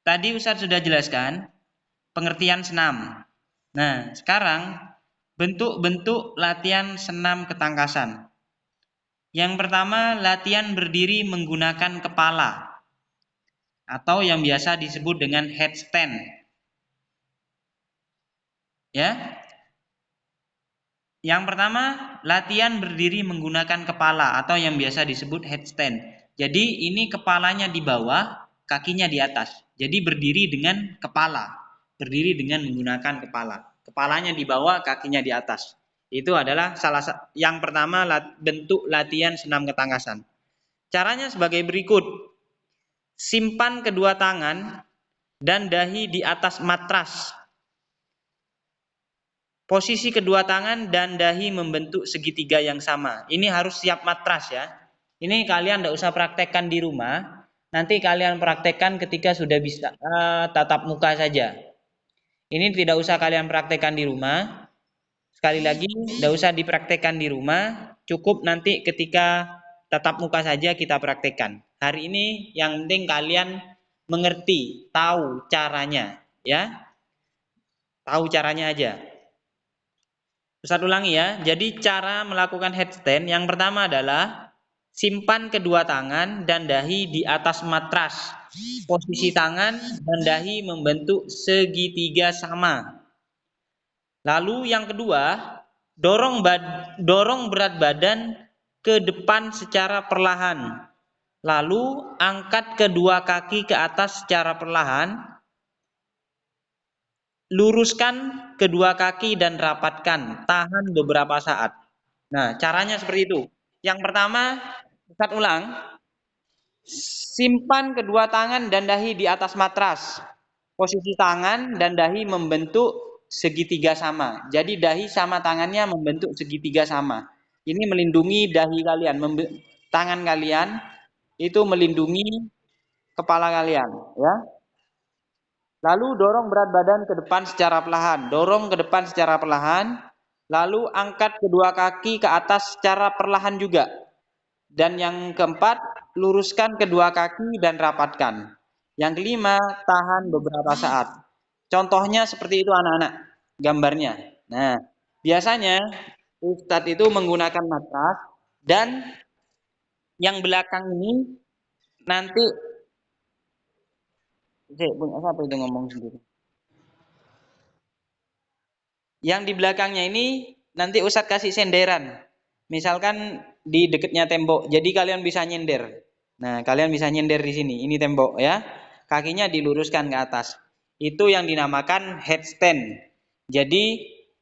tadi Ustadz sudah jelaskan pengertian senam. Nah, sekarang bentuk-bentuk latihan senam ketangkasan. Yang pertama, latihan berdiri menggunakan kepala atau yang biasa disebut dengan headstand. Ya. Yang pertama, latihan berdiri menggunakan kepala atau yang biasa disebut headstand. Jadi ini kepalanya di bawah, kakinya di atas. Jadi berdiri dengan kepala. Berdiri dengan menggunakan kepala. Kepalanya di bawah, kakinya di atas. Itu adalah yang pertama bentuk latihan senam ketangkasan. Caranya sebagai berikut. Simpan kedua tangan dan dahi di atas matras. Posisi kedua tangan dan dahi membentuk segitiga yang sama. Ini harus siap matras ya. Ini kalian tidak usah praktekkan di rumah. Nanti kalian praktekkan ketika sudah bisa tatap muka saja. Ini tidak usah kalian praktekkan di rumah. Sekali lagi, tidak usah dipraktekkan di rumah. Cukup nanti ketika tatap muka saja kita praktekkan. Hari ini yang penting kalian mengerti, tahu caranya, ya. Tahu caranya aja. Ustadz ulangi ya. Jadi cara melakukan headstand yang pertama adalah simpan kedua tangan dan dahi di atas matras. Posisi tangan dan dahi membentuk segitiga sama. Lalu yang kedua, dorong berat badan ke depan secara perlahan. Lalu angkat kedua kaki ke atas secara perlahan. Luruskan kedua kaki dan rapatkan. Tahan beberapa saat. Nah, caranya seperti itu. Yang pertama, Ustadz ulang. Simpan kedua tangan dan dahi di atas matras. Posisi tangan dan dahi membentuk segitiga sama. Jadi dahi sama tangannya membentuk segitiga sama. Ini melindungi dahi kalian, tangan kalian itu melindungi kepala kalian, ya. Lalu dorong berat badan ke depan secara perlahan. Dorong ke depan secara perlahan. Lalu angkat kedua kaki ke atas secara perlahan juga. Dan yang keempat, luruskan kedua kaki dan rapatkan. Yang kelima, tahan beberapa saat. Contohnya seperti itu anak-anak, gambarnya. Nah, biasanya Ustadz itu menggunakan matras dan yang belakang ini nanti apa itu ngomong sendiri. Yang di belakangnya ini nanti Ustadz kasih senderan. Misalkan di dekatnya tembok. Jadi kalian bisa nyender. Nah, kalian bisa nyender di sini. Ini tembok ya. Kakinya diluruskan ke atas. Itu yang dinamakan headstand. Jadi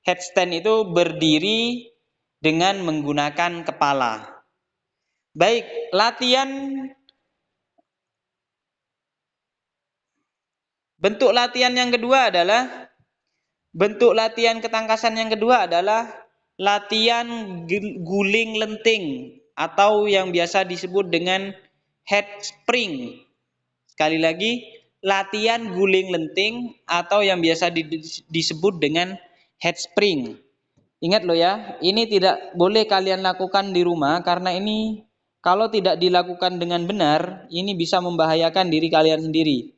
headstand itu berdiri dengan menggunakan kepala. Baik, bentuk latihan yang kedua adalah bentuk latihan ketangkasan yang kedua adalah latihan guling lenting atau yang biasa disebut dengan head spring. Sekali lagi, latihan guling lenting atau yang biasa disebut dengan head spring. Ingat loh ya, ini tidak boleh kalian lakukan di rumah karena ini kalau tidak dilakukan dengan benar, ini bisa membahayakan diri kalian sendiri.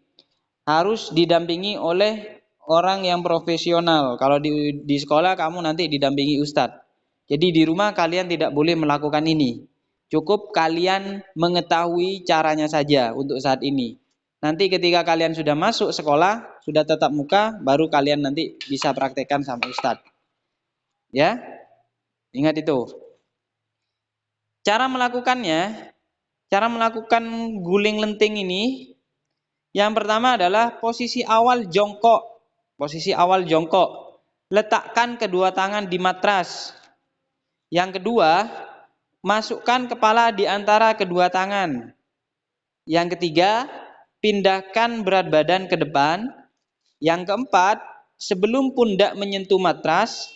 Harus didampingi oleh orang yang profesional. Kalau di sekolah kamu nanti didampingi ustadz. Jadi di rumah kalian tidak boleh melakukan ini. Cukup kalian mengetahui caranya saja untuk saat ini. Nanti ketika kalian sudah masuk sekolah, sudah tatap muka, baru kalian nanti bisa praktekkan sama ustadz. Ya, ingat itu. Cara melakukan guling lenting ini, yang pertama adalah posisi awal jongkok. Posisi awal jongkok. Letakkan kedua tangan di matras. Yang kedua, masukkan kepala di antara kedua tangan. Yang ketiga, pindahkan berat badan ke depan. Yang keempat, sebelum pundak menyentuh matras,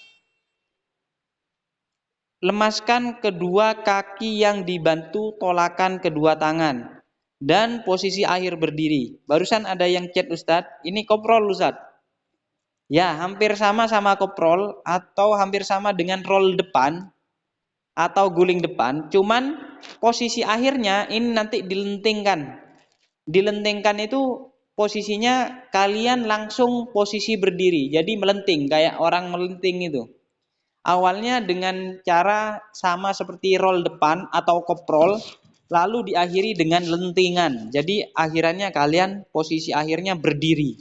lemaskan kedua kaki yang dibantu tolakan kedua tangan. Dan posisi akhir berdiri. Barusan ada yang chat Ustadz, ini koprol Ustadz. Ya, hampir sama koprol atau hampir sama dengan roll depan atau guling depan. Cuman posisi akhirnya ini nanti dilentingkan. Dilentingkan itu posisinya kalian langsung posisi berdiri. Jadi melenting, kayak orang melenting itu. Awalnya dengan cara sama seperti roll depan atau koprol, lalu diakhiri dengan lentingan. Jadi akhirannya kalian posisi akhirnya berdiri.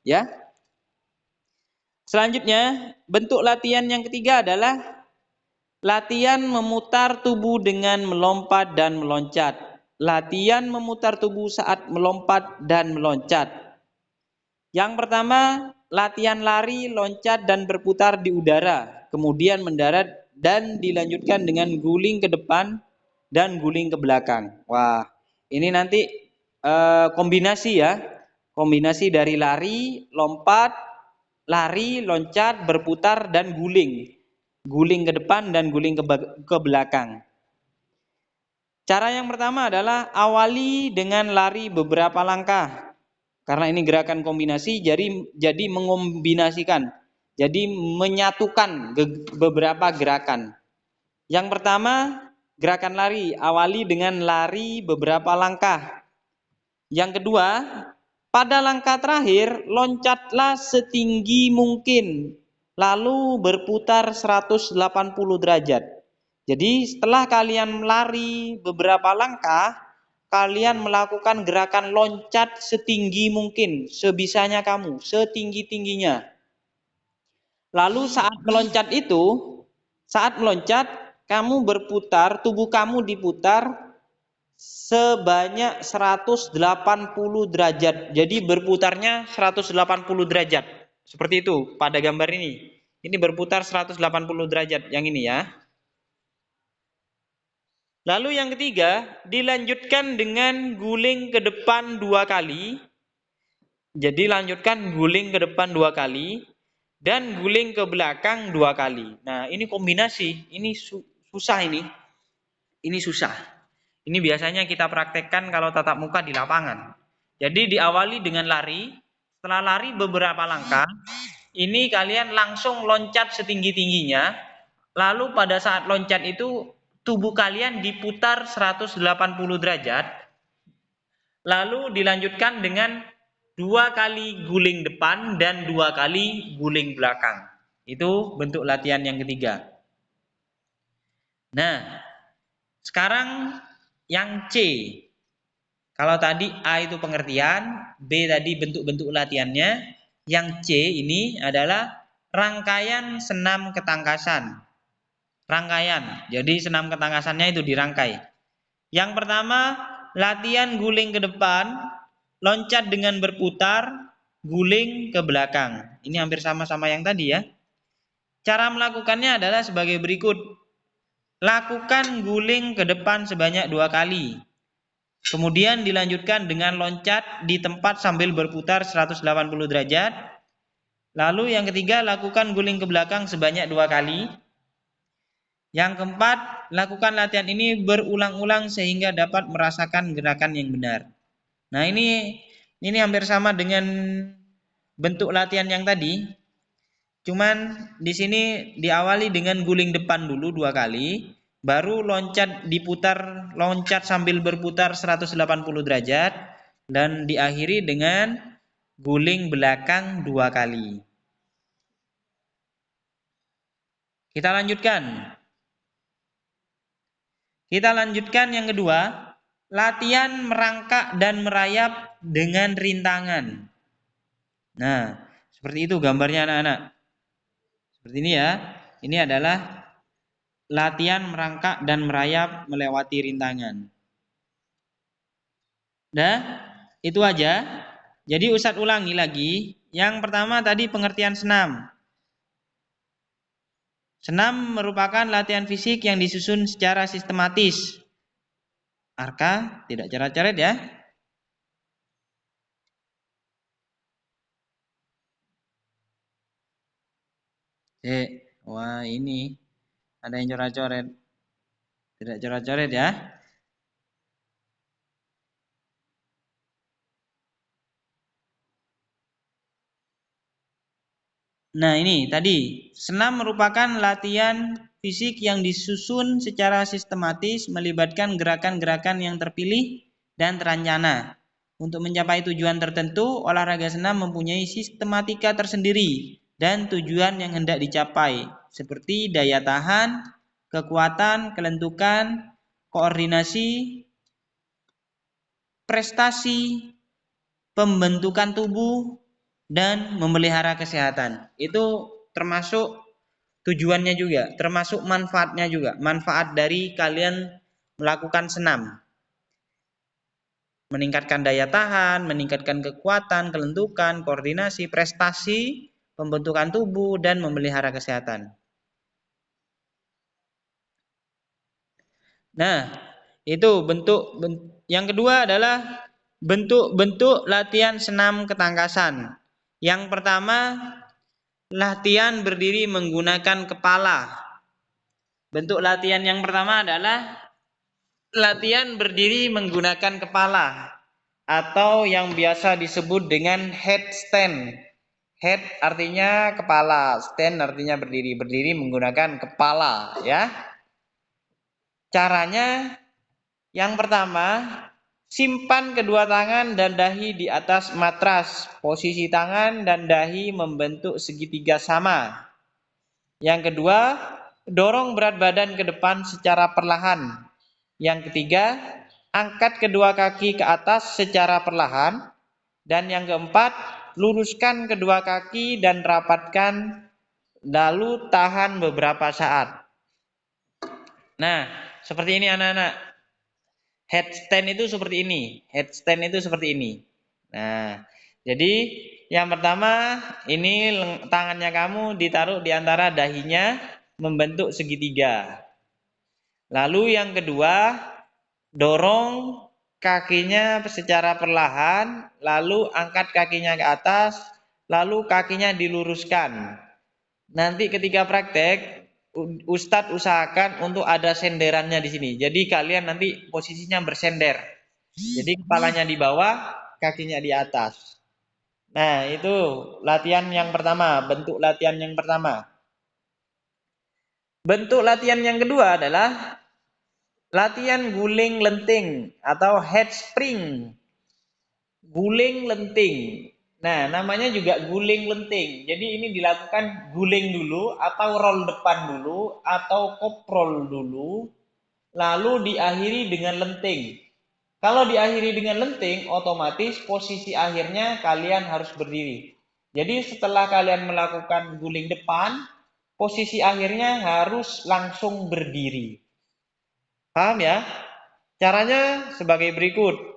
Ya. Selanjutnya, bentuk latihan yang ketiga adalah latihan memutar tubuh dengan melompat dan meloncat. Latihan memutar tubuh saat melompat dan meloncat. Yang pertama, latihan lari, loncat, dan berputar di udara. Kemudian mendarat dan dilanjutkan dengan guling ke depan dan guling ke belakang. Wah, ini nanti kombinasi ya. Kombinasi dari lari, lompat, lari, loncat, berputar, dan guling. Guling ke depan dan guling ke belakang. Cara yang pertama adalah awali dengan lari beberapa langkah. Karena ini gerakan kombinasi, jadi mengombinasikan. Jadi menyatukan beberapa gerakan. Yang pertama, gerakan lari. Awali dengan lari beberapa langkah. Yang kedua, pada langkah terakhir, loncatlah setinggi mungkin. Lalu berputar 180 derajat. Jadi setelah kalian lari beberapa langkah, kalian melakukan gerakan loncat setinggi mungkin, sebisanya kamu, setinggi-tingginya. Lalu saat meloncat, kamu berputar, tubuh kamu diputar sebanyak 180 derajat. Jadi berputarnya 180 derajat. Seperti itu pada gambar ini. Ini berputar 180 derajat yang ini ya. Lalu yang ketiga, dilanjutkan dengan guling ke depan 2 kali. Jadi lanjutkan guling ke depan 2 kali dan guling ke belakang 2 kali. Nah, ini kombinasi, ini susah ini. Ini susah. Ini biasanya kita praktekkan kalau tatap muka di lapangan. Jadi diawali dengan lari, setelah lari beberapa langkah, ini kalian langsung loncat setinggi-tingginya. Lalu pada saat loncat itu tubuh kalian diputar 180 derajat. Lalu dilanjutkan dengan 2 kali guling depan dan 2 kali guling belakang. Itu bentuk latihan yang ketiga. Nah, sekarang yang C. Kalau tadi A itu pengertian, B tadi bentuk-bentuk latihannya, yang C ini adalah rangkaian senam ketangkasan. Rangkaian. Jadi senam ketangkasannya itu dirangkai. Yang pertama, latihan guling ke depan, loncat dengan berputar, guling ke belakang. Ini hampir sama-sama yang tadi ya. Cara melakukannya adalah sebagai berikut. Lakukan guling ke depan sebanyak 2 kali. Kemudian dilanjutkan dengan loncat di tempat sambil berputar 180 derajat. Lalu yang ketiga, lakukan guling ke belakang sebanyak 2 kali. Yang keempat, lakukan latihan ini berulang-ulang sehingga dapat merasakan gerakan yang benar. Nah, ini hampir sama dengan bentuk latihan yang tadi. Cuman di sini diawali dengan guling depan dulu 2 kali, baru loncat sambil berputar 180 derajat dan diakhiri dengan guling belakang 2 kali. Kita lanjutkan yang kedua, latihan merangkak dan merayap dengan rintangan. Nah, seperti itu gambarnya anak-anak. Seperti ini ya. Ini adalah latihan merangkak dan merayap melewati rintangan. Dah, itu aja. Jadi Ustadz ulangi lagi. Yang pertama tadi pengertian senam. Senam merupakan latihan fisik yang disusun secara sistematis. Arka, tidak coret-coret ya. Wah ini ada yang coret-coret. Tidak coret-coret ya. Nah ini tadi, senam merupakan latihan fisik yang disusun secara sistematis melibatkan gerakan-gerakan yang terpilih dan terencana. Untuk mencapai tujuan tertentu, olahraga senam mempunyai sistematika tersendiri dan tujuan yang hendak dicapai, seperti daya tahan, kekuatan, kelentukan, koordinasi, prestasi, pembentukan tubuh, dan memelihara kesehatan. Itu termasuk tujuannya juga, termasuk manfaatnya juga. Manfaat dari kalian melakukan senam. Meningkatkan daya tahan, meningkatkan kekuatan, kelentukan, koordinasi, prestasi, pembentukan tubuh, dan memelihara kesehatan. Nah, itu bentuk yang kedua adalah bentuk-bentuk latihan senam ketangkasan. Yang pertama, latihan berdiri menggunakan kepala. Bentuk latihan yang pertama adalah latihan berdiri menggunakan kepala atau yang biasa disebut dengan headstand. Head artinya kepala, stand artinya berdiri. Berdiri menggunakan kepala, ya. Caranya yang pertama, simpan kedua tangan dan dahi di atas matras. Posisi tangan dan dahi membentuk segitiga sama. Yang kedua, dorong berat badan ke depan secara perlahan. Yang ketiga, angkat kedua kaki ke atas secara perlahan. Dan yang keempat, luruskan kedua kaki dan rapatkan, lalu tahan beberapa saat. Nah, seperti ini anak-anak. Headstand itu seperti ini. Headstand itu seperti ini. Nah, jadi yang pertama, ini tangannya kamu ditaruh di antara dahinya membentuk segitiga. Lalu yang kedua, dorong kakinya secara perlahan, lalu angkat kakinya ke atas, lalu kakinya diluruskan. Nanti ketika praktek, Ustadz usahakan untuk ada senderannya di sini. Jadi kalian nanti posisinya bersender. Jadi kepalanya di bawah, kakinya di atas. Nah, itu latihan yang pertama, bentuk latihan yang pertama. Bentuk latihan yang kedua adalah latihan guling lenting atau head spring. Guling lenting. Nah, namanya juga guling lenting. Jadi ini dilakukan guling dulu atau roll depan dulu atau koprol dulu, lalu diakhiri dengan lenting. Kalau diakhiri dengan lenting, otomatis posisi akhirnya kalian harus berdiri. Jadi setelah kalian melakukan guling depan, posisi akhirnya harus langsung berdiri. Paham ya? Caranya sebagai berikut.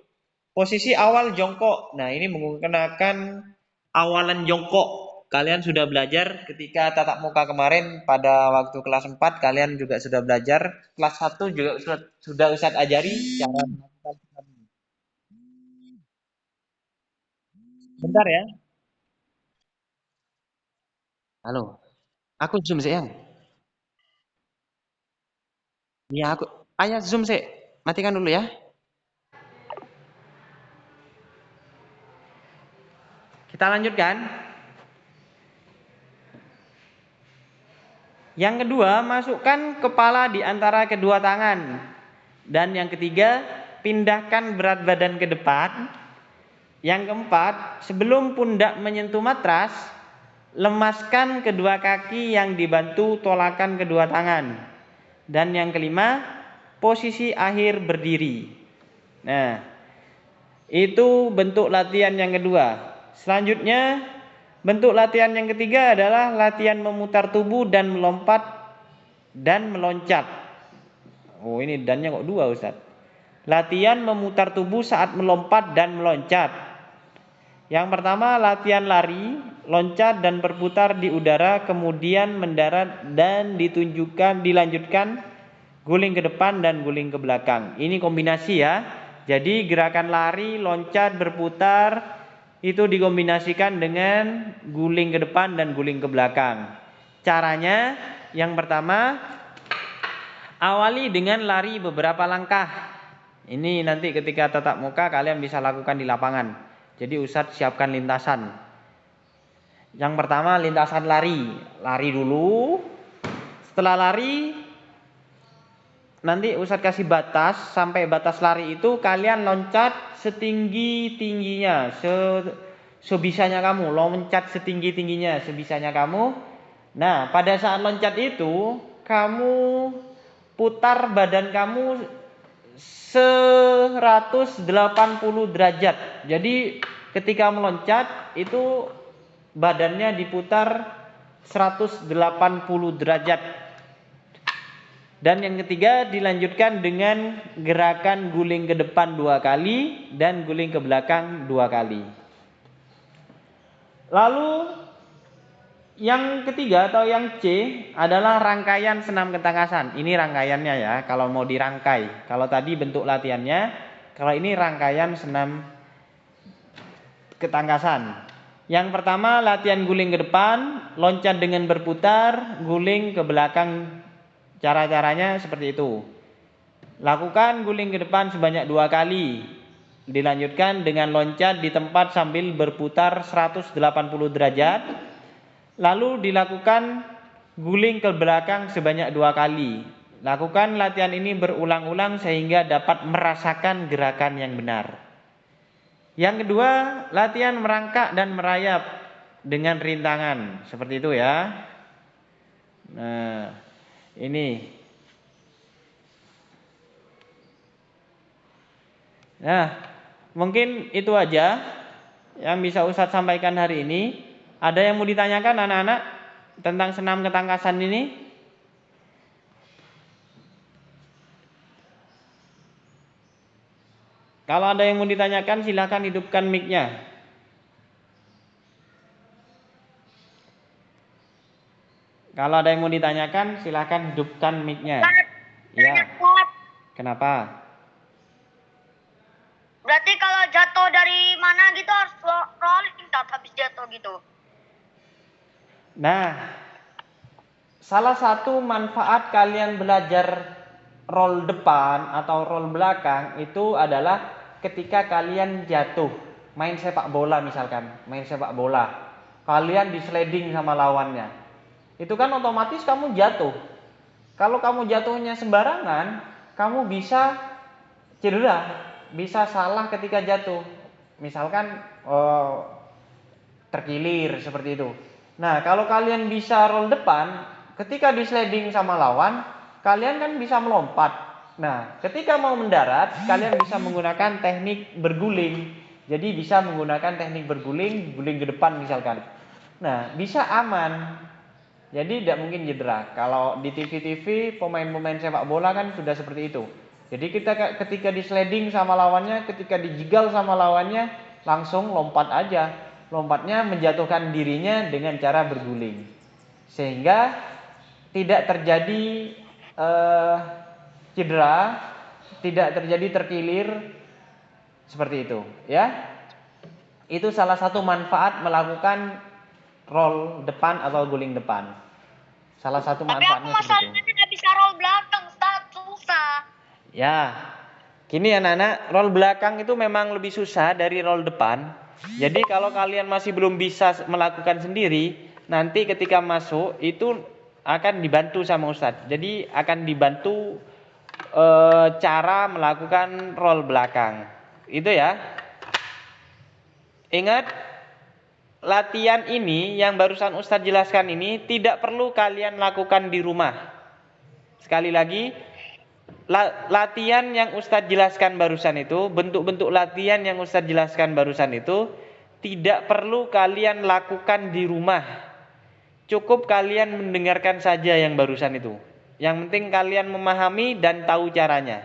Posisi awal jongkok. Nah, ini menggunakan awalan jongkok. Kalian sudah belajar ketika tatap muka kemarin pada waktu kelas 4, kalian juga sudah belajar. Kelas 1 juga sudah Ustadz ajari cara melakukan ini. Bentar ya. Halo. Aku zoom sih, Yang. Iya, aku. Ayah zoom sih. Matikan dulu ya. Kita lanjutkan. Yang kedua, masukkan kepala di antara kedua tangan. Dan yang ketiga, pindahkan berat badan ke depan. Yang keempat, sebelum pundak menyentuh matras, lemaskan kedua kaki yang dibantu tolakan kedua tangan. Dan yang kelima, posisi akhir berdiri. Nah, itu bentuk latihan yang kedua. Selanjutnya, bentuk latihan yang ketiga adalah latihan memutar tubuh dan melompat dan meloncat. Oh, ini dannya kok dua, Ustaz. Latihan memutar tubuh saat melompat dan meloncat. Yang pertama, latihan lari, loncat dan berputar di udara, kemudian mendarat dan dilanjutkan guling ke depan dan guling ke belakang. Ini kombinasi ya. Jadi gerakan lari, loncat, berputar itu dikombinasikan dengan guling ke depan dan guling ke belakang. Caranya yang pertama, awali dengan lari beberapa langkah. Ini nanti ketika tatap muka kalian bisa lakukan di lapangan. Jadi Ustadz siapkan lintasan. Yang pertama lintasan lari. Lari dulu. Setelah lari, nanti Ustadz kasih batas. Sampai batas lari itu kalian loncat setinggi-tingginya, sebisanya kamu, loncat setinggi-tingginya, sebisanya kamu. Nah, pada saat loncat itu, kamu putar badan kamu 180 derajat. Jadi ketika meloncat itu badannya diputar 180 derajat. Dan yang ketiga dilanjutkan dengan gerakan guling ke depan 2 kali dan guling ke belakang 2 kali. Lalu yang ketiga atau yang C adalah rangkaian senam ketangkasan. Ini rangkaiannya ya, kalau mau dirangkai. Kalau tadi bentuk latihannya, kalau ini rangkaian senam ketangkasan. Yang pertama latihan guling ke depan, loncat dengan berputar, guling ke belakang. Cara-caranya seperti itu. Lakukan guling ke depan sebanyak 2 kali. Dilanjutkan dengan loncat di tempat sambil berputar 180 derajat. Lalu dilakukan guling ke belakang sebanyak 2 kali. Lakukan latihan ini berulang-ulang sehingga dapat merasakan gerakan yang benar. Yang kedua, latihan merangkak dan merayap dengan rintangan. Seperti itu ya. Nah, ini. Nah, mungkin itu aja yang bisa Ustadz sampaikan hari ini. Ada yang mau ditanyakan anak-anak tentang senam ketangkasan ini? Kalau ada yang mau ditanyakan silakan hidupkan mic-nya. Kalau ada yang mau ditanyakan silakan hidupkan mic-nya. Ya. Kenapa? Berarti kalau jatuh dari mana gitu harus rolling habis jatuh gitu. Nah, salah satu manfaat kalian belajar roll depan atau roll belakang itu adalah ketika kalian jatuh, main sepak bola misalkan, main sepak bola. Kalian di sliding sama lawannya. Itu kan otomatis kamu jatuh. Kalau kamu jatuhnya sembarangan, kamu bisa cedera, bisa salah ketika jatuh. Misalkan terkilir seperti itu. Nah, kalau kalian bisa roll depan, ketika di sliding sama lawan, kalian kan bisa melompat. Nah, ketika mau mendarat, kalian bisa menggunakan teknik berguling. Jadi bisa menggunakan teknik berguling, guling ke depan misalkan. Nah, bisa aman. Jadi tidak mungkin cedera. Kalau di TV-TV pemain-pemain sepak bola kan sudah seperti itu. Jadi kita ketika di sliding sama lawannya, ketika dijegal sama lawannya, langsung lompat aja. Lompatnya menjatuhkan dirinya dengan cara berguling. Sehingga tidak terjadi cedera, tidak terjadi terkilir seperti itu, ya. Itu salah satu manfaat melakukan roll depan atau guling depan. Salah satu manfaatnya seperti itu. Tapi aku masalahnya tidak bisa roll belakang, Ustaz, susah. Ya, gini anak-anak, roll belakang itu memang lebih susah dari roll depan. Jadi kalau kalian masih belum bisa melakukan sendiri, nanti ketika masuk itu akan dibantu sama Ustadz. Jadi akan dibantu cara melakukan roll belakang. Itu ya. Ingat, latihan ini yang barusan Ustadz jelaskan ini tidak perlu kalian lakukan di rumah. Sekali lagi, latihan yang Ustadz jelaskan barusan itu, bentuk-bentuk latihan yang Ustadz jelaskan barusan itu tidak perlu kalian lakukan di rumah. Cukup kalian mendengarkan saja yang barusan itu. Yang penting kalian memahami dan tahu caranya.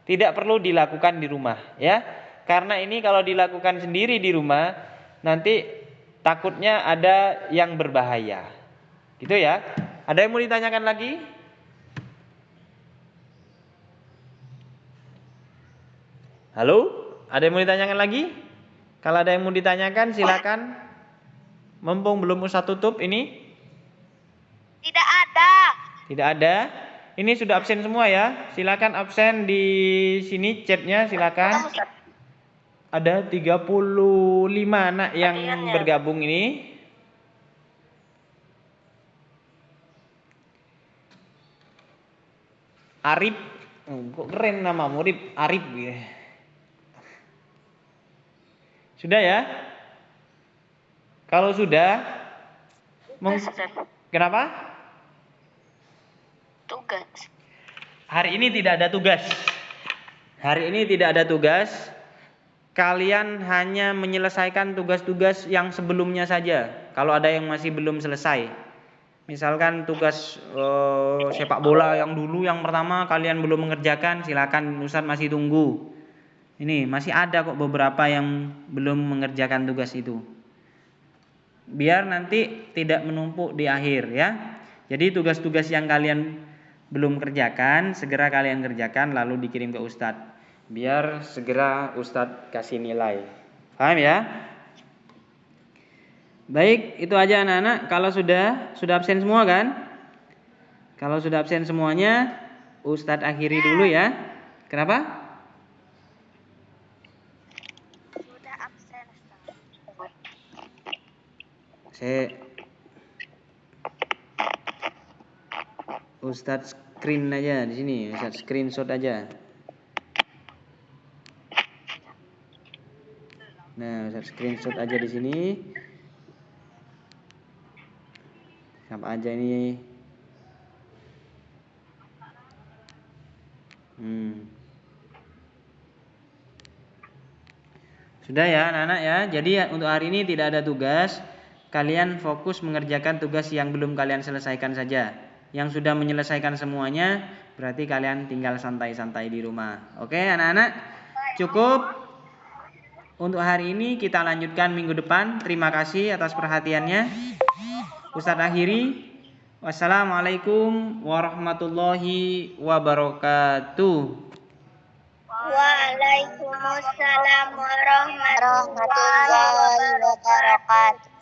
Tidak perlu dilakukan di rumah, ya. Karena ini kalau dilakukan sendiri di rumah, nanti takutnya ada yang berbahaya. Gitu ya. Ada yang mau ditanyakan lagi? Halo? Ada yang mau ditanyakan lagi? Kalau ada yang mau ditanyakan silakan. Mumpung belum Ustaz tutup ini. Tidak ada. Tidak ada. Ini sudah absen semua ya. Silakan absen di sini chatnya silakan. Ada 35 anak yang bergabung ini. Arif, kok keren nama murid Arif gitu. Sudah ya? Kalau sudah, kenapa? Tugas. Hari ini tidak ada tugas. Hari ini tidak ada tugas. Kalian hanya menyelesaikan tugas-tugas yang sebelumnya saja. Kalau ada yang masih belum selesai. Misalkan tugas sepak bola yang dulu yang pertama kalian belum mengerjakan, silakan Ustaz masih tunggu. Ini masih ada kok beberapa yang belum mengerjakan tugas itu. Biar nanti tidak menumpuk di akhir ya. Jadi tugas-tugas yang kalian belum kerjakan, segera kalian kerjakan lalu dikirim ke Ustadz. Biar segera Ustadz kasih nilai. Paham ya? Baik, itu aja anak-anak. Kalau sudah absen semua kan? Kalau sudah absen semuanya, Ustadz akhiri dulu ya. Kenapa? Sudah absen. Ustadz screen aja di sini, Ustadz screenshot aja. Nah, Ustadz screenshot aja di sini. Siapa aja ini? Sudah ya anak-anak ya. Jadi untuk hari ini tidak ada tugas. Kalian fokus mengerjakan tugas yang belum kalian selesaikan saja. Yang sudah menyelesaikan semuanya, berarti kalian tinggal santai-santai di rumah. Oke anak-anak? Cukup. Untuk hari ini kita lanjutkan minggu depan. Terima kasih atas perhatiannya. Ustadz akhiri. Wassalamualaikum warahmatullahi wabarakatuh. Waalaikumsalam warahmatullahi wabarakatuh.